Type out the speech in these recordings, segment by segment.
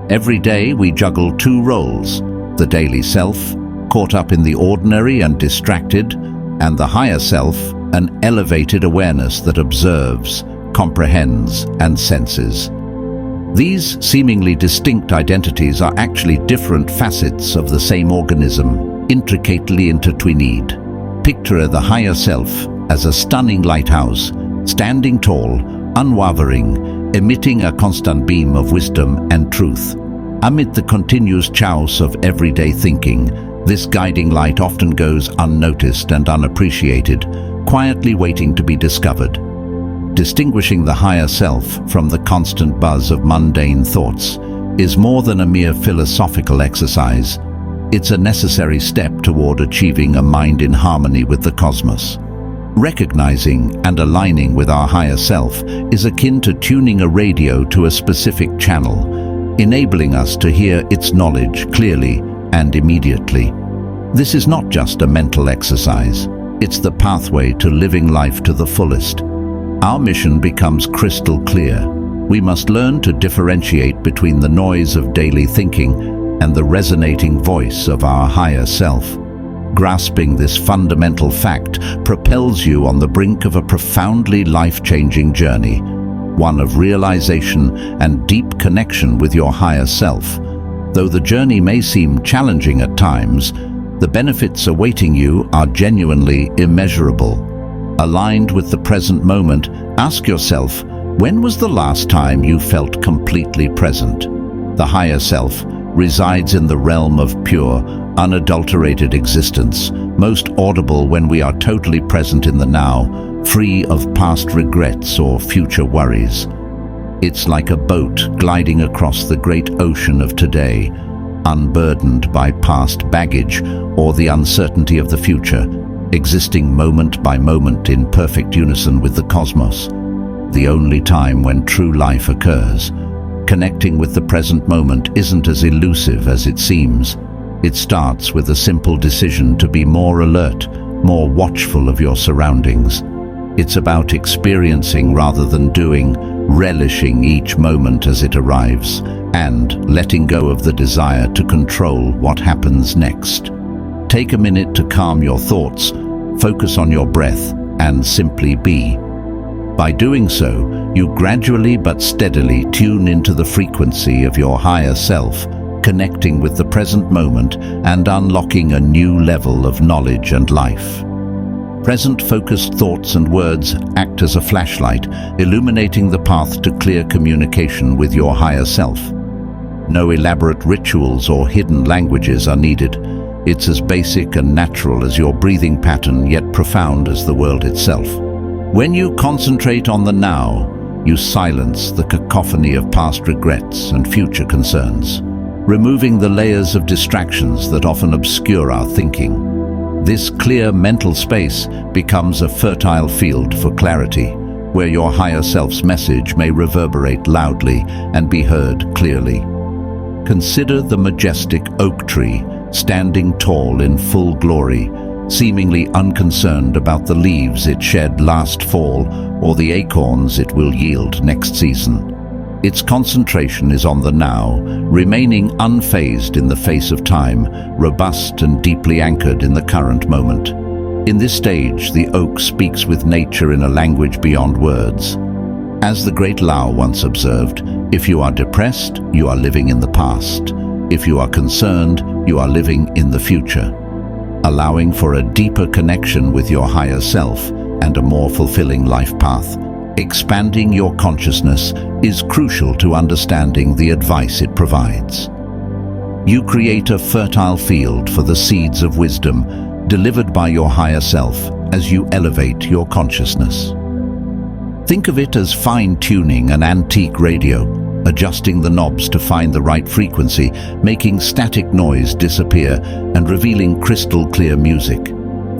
Every day we juggle two roles: the daily self, caught up in the ordinary and distracted, and the higher self, an elevated awareness that observes, comprehends, and senses. These seemingly distinct identities are actually different facets of the same organism, intricately intertwined. Picture the higher self as a stunning lighthouse, standing tall, unwavering, emitting a constant beam of wisdom and truth. Amid the continuous chaos of everyday thinking, this guiding light often goes unnoticed and unappreciated, quietly waiting to be discovered. Distinguishing the higher self from the constant buzz of mundane thoughts is more than a mere philosophical exercise. It's a necessary step toward achieving a mind in harmony with the cosmos. Recognizing and aligning with our higher self is akin to tuning a radio to a specific channel, enabling us to hear its knowledge clearly and immediately. This is not just a mental exercise, it's the pathway to living life to the fullest. Our mission becomes crystal clear. We must learn to differentiate between the noise of daily thinking and the resonating voice of our higher self. Grasping this fundamental fact propels you on the brink of a profoundly life-changing journey, one of realization and deep connection with your higher self. Though the journey may seem challenging at times, the benefits awaiting you are genuinely immeasurable. Aligned with the present moment, ask yourself, when was the last time you felt completely present? The higher self resides in the realm of pure, unadulterated existence, most audible when we are totally present in the now, free of past regrets or future worries. It's like a boat gliding across the great ocean of today, unburdened by past baggage or the uncertainty of the future, existing moment by moment in perfect unison with the cosmos. The only time when true life occurs. Connecting with the present moment isn't as elusive as it seems. It starts with a simple decision to be more alert, more watchful of your surroundings. It's about experiencing rather than doing, relishing each moment as it arrives, and letting go of the desire to control what happens next. Take a minute to calm your thoughts, focus on your breath, and simply be. By doing so, you gradually but steadily tune into the frequency of your higher self, connecting with the present moment and unlocking a new level of knowledge and life. Present-focused thoughts and words act as a flashlight, illuminating the path to clear communication with your higher self. No elaborate rituals or hidden languages are needed. It's as basic and natural as your breathing pattern, yet profound as the world itself. When you concentrate on the now, you silence the cacophony of past regrets and future concerns, removing the layers of distractions that often obscure our thinking. This clear mental space becomes a fertile field for clarity, where your higher self's message may reverberate loudly and be heard clearly. Consider the majestic oak tree, standing tall in full glory, seemingly unconcerned about the leaves it shed last fall or the acorns it will yield next season. Its concentration is on the now, remaining unfazed in the face of time, robust and deeply anchored in the current moment. In this stage, the oak speaks with nature in a language beyond words. As the great Lao once observed, if you are depressed, you are living in the past. If you are concerned, you are living in the future. Allowing for a deeper connection with your higher self and a more fulfilling life path. Expanding your consciousness is crucial to understanding the advice it provides. You create a fertile field for the seeds of wisdom delivered by your higher self as you elevate your consciousness. Think of it as fine-tuning an antique radio, adjusting the knobs to find the right frequency, making static noise disappear and revealing crystal-clear music.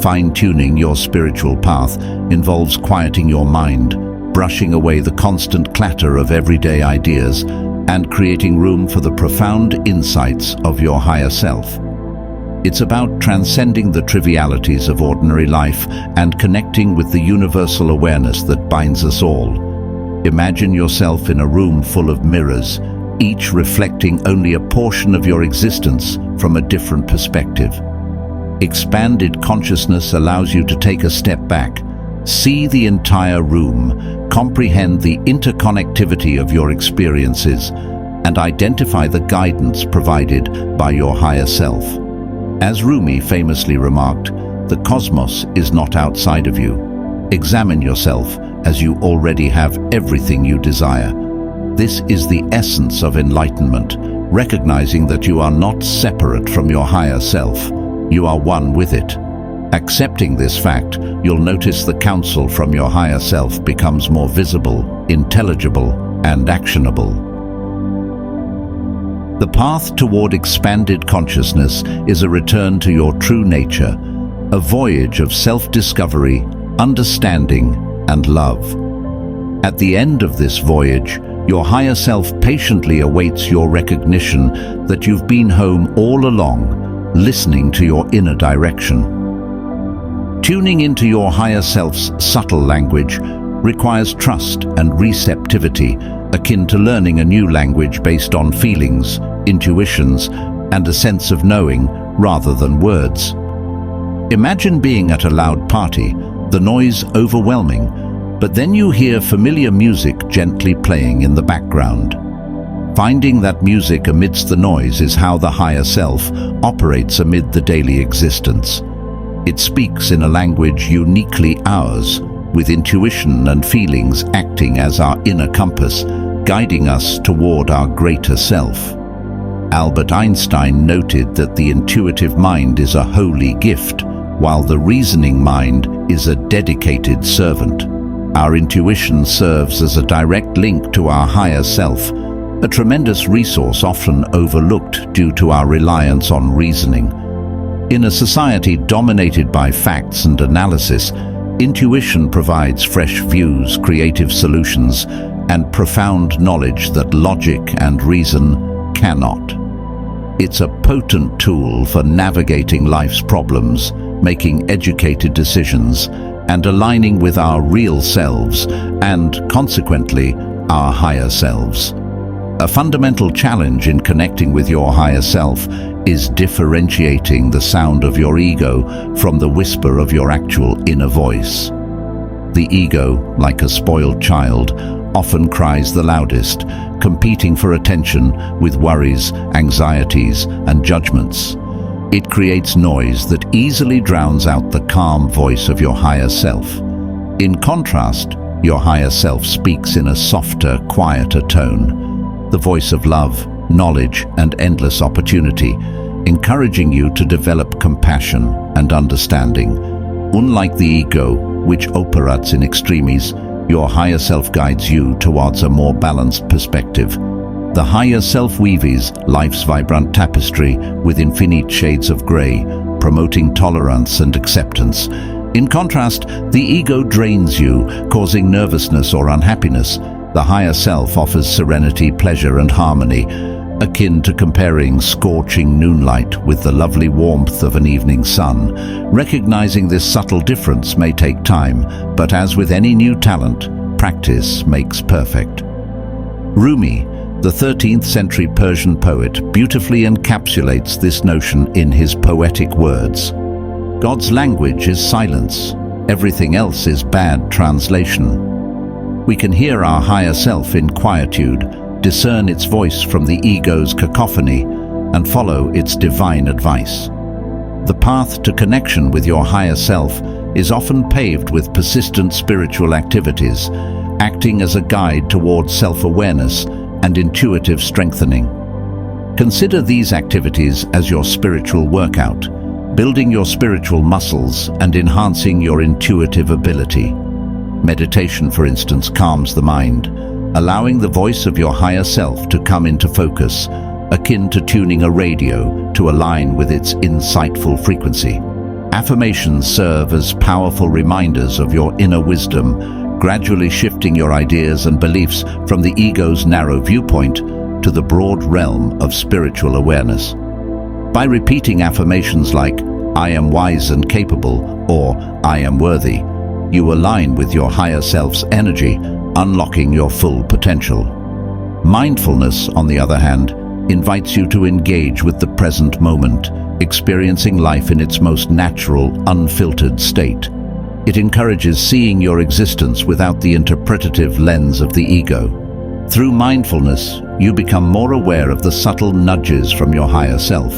Fine-tuning your spiritual path involves quieting your mind, brushing away the constant clatter of everyday ideas, and creating room for the profound insights of your higher self. It's about transcending the trivialities of ordinary life and connecting with the universal awareness that binds us all. Imagine yourself in a room full of mirrors, each reflecting only a portion of your existence from a different perspective. Expanded consciousness allows you to take a step back, see the entire room, comprehend the interconnectivity of your experiences, and identify the guidance provided by your higher self. As Rumi famously remarked, the cosmos is not outside of you. Examine yourself, as you already have everything you desire. This is the essence of enlightenment, recognizing that you are not separate from your higher self. You are one with it. Accepting this fact, you'll notice the counsel from your higher self becomes more visible, intelligible, and actionable. The path toward expanded consciousness is a return to your true nature, a voyage of self-discovery, understanding, and love. At the end of this voyage, your higher self patiently awaits your recognition that you've been home all along, listening to your inner direction. Tuning into your higher self's subtle language requires trust and receptivity, akin to learning a new language based on feelings, intuitions, and a sense of knowing rather than words. Imagine being at a loud party, the noise overwhelming, but then you hear familiar music gently playing in the background. Finding that music amidst the noise is how the higher self operates amid the daily existence. It speaks in a language uniquely ours, with intuition and feelings acting as our inner compass, guiding us toward our greater self. Albert Einstein noted that the intuitive mind is a holy gift, while the reasoning mind is a dedicated servant. Our intuition serves as a direct link to our higher self, a tremendous resource often overlooked due to our reliance on reasoning. In a society dominated by facts and analysis, intuition provides fresh views, creative solutions, and profound knowledge that logic and reason cannot. It's a potent tool for navigating life's problems, making educated decisions, and aligning with our real selves and, consequently, our higher selves. A fundamental challenge in connecting with your higher self is differentiating the sound of your ego from the whisper of your actual inner voice. The ego, like a spoiled child, often cries the loudest, competing for attention with worries, anxieties, and judgments. It creates noise that easily drowns out the calm voice of your higher self. In contrast, your higher self speaks in a softer, quieter tone, the voice of love, knowledge, and endless opportunity, encouraging you to develop compassion and understanding. Unlike the ego, which operates in extremes, your higher self guides you towards a more balanced perspective. The higher self weaves life's vibrant tapestry with infinite shades of grey, promoting tolerance and acceptance. In contrast, the ego drains you, causing nervousness or unhappiness. The higher self offers serenity, pleasure, and harmony, akin to comparing scorching noonlight with the lovely warmth of an evening sun. Recognizing this subtle difference may take time, but as with any new talent, practice makes perfect. Rumi, the 13th century Persian poet, beautifully encapsulates this notion in his poetic words. God's language is silence. Everything else is bad translation. We can hear our higher self in quietude, discern its voice from the ego's cacophony, and follow its divine advice. The path to connection with your higher self is often paved with persistent spiritual activities, acting as a guide towards self-awareness and intuitive strengthening. Consider these activities as your spiritual workout, building your spiritual muscles and enhancing your intuitive ability. Meditation, for instance, calms the mind, allowing the voice of your higher self to come into focus, akin to tuning a radio to align with its insightful frequency. Affirmations serve as powerful reminders of your inner wisdom, gradually shifting your ideas and beliefs from the ego's narrow viewpoint to the broad realm of spiritual awareness. By repeating affirmations like, "I am wise and capable," or "I am worthy," you align with your higher self's energy, unlocking your full potential. Mindfulness, on the other hand, invites you to engage with the present moment, experiencing life in its most natural, unfiltered state. It encourages seeing your existence without the interpretative lens of the ego. Through mindfulness, you become more aware of the subtle nudges from your higher self,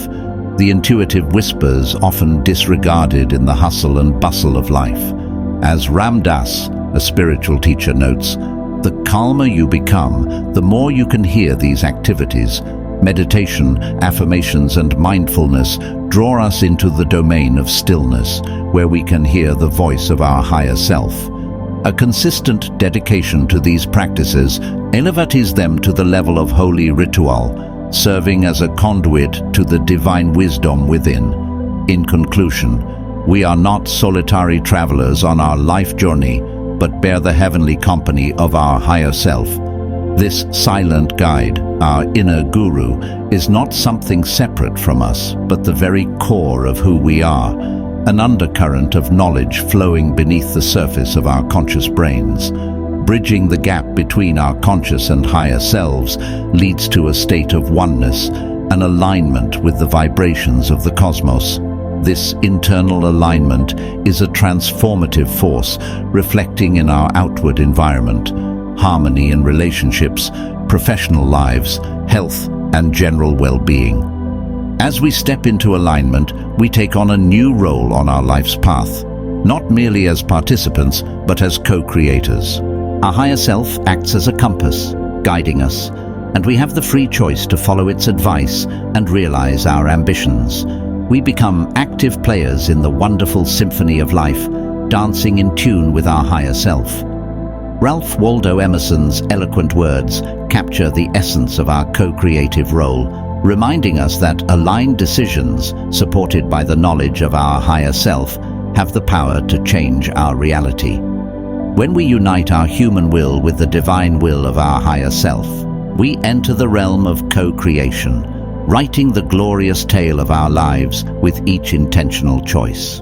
the intuitive whispers often disregarded in the hustle and bustle of life. As Ram Dass, a spiritual teacher, notes, the calmer you become, the more you can hear these activities. Meditation, affirmations, and mindfulness draw us into the domain of stillness, where we can hear the voice of our higher self. A consistent dedication to these practices elevates them to the level of holy ritual, serving as a conduit to the divine wisdom within. In conclusion, we are not solitary travelers on our life journey, but bear the heavenly company of our higher self. This silent guide, our inner guru, is not something separate from us, but the very core of who we are, an undercurrent of knowledge flowing beneath the surface of our conscious brains. Bridging the gap between our conscious and higher selves leads to a state of oneness, an alignment with the vibrations of the cosmos. This internal alignment is a transformative force, reflecting in our outward environment, harmony in relationships, professional lives, health, and general well-being. As we step into alignment, we take on a new role on our life's path, not merely as participants, but as co-creators. Our higher self acts as a compass, guiding us, and we have the free choice to follow its advice and realize our ambitions. We become active players in the wonderful symphony of life, dancing in tune with our higher self. Ralph Waldo Emerson's eloquent words capture the essence of our co-creative role, reminding us that aligned decisions, supported by the knowledge of our higher self, have the power to change our reality. When we unite our human will with the divine will of our higher self, we enter the realm of co-creation, writing the glorious tale of our lives with each intentional choice.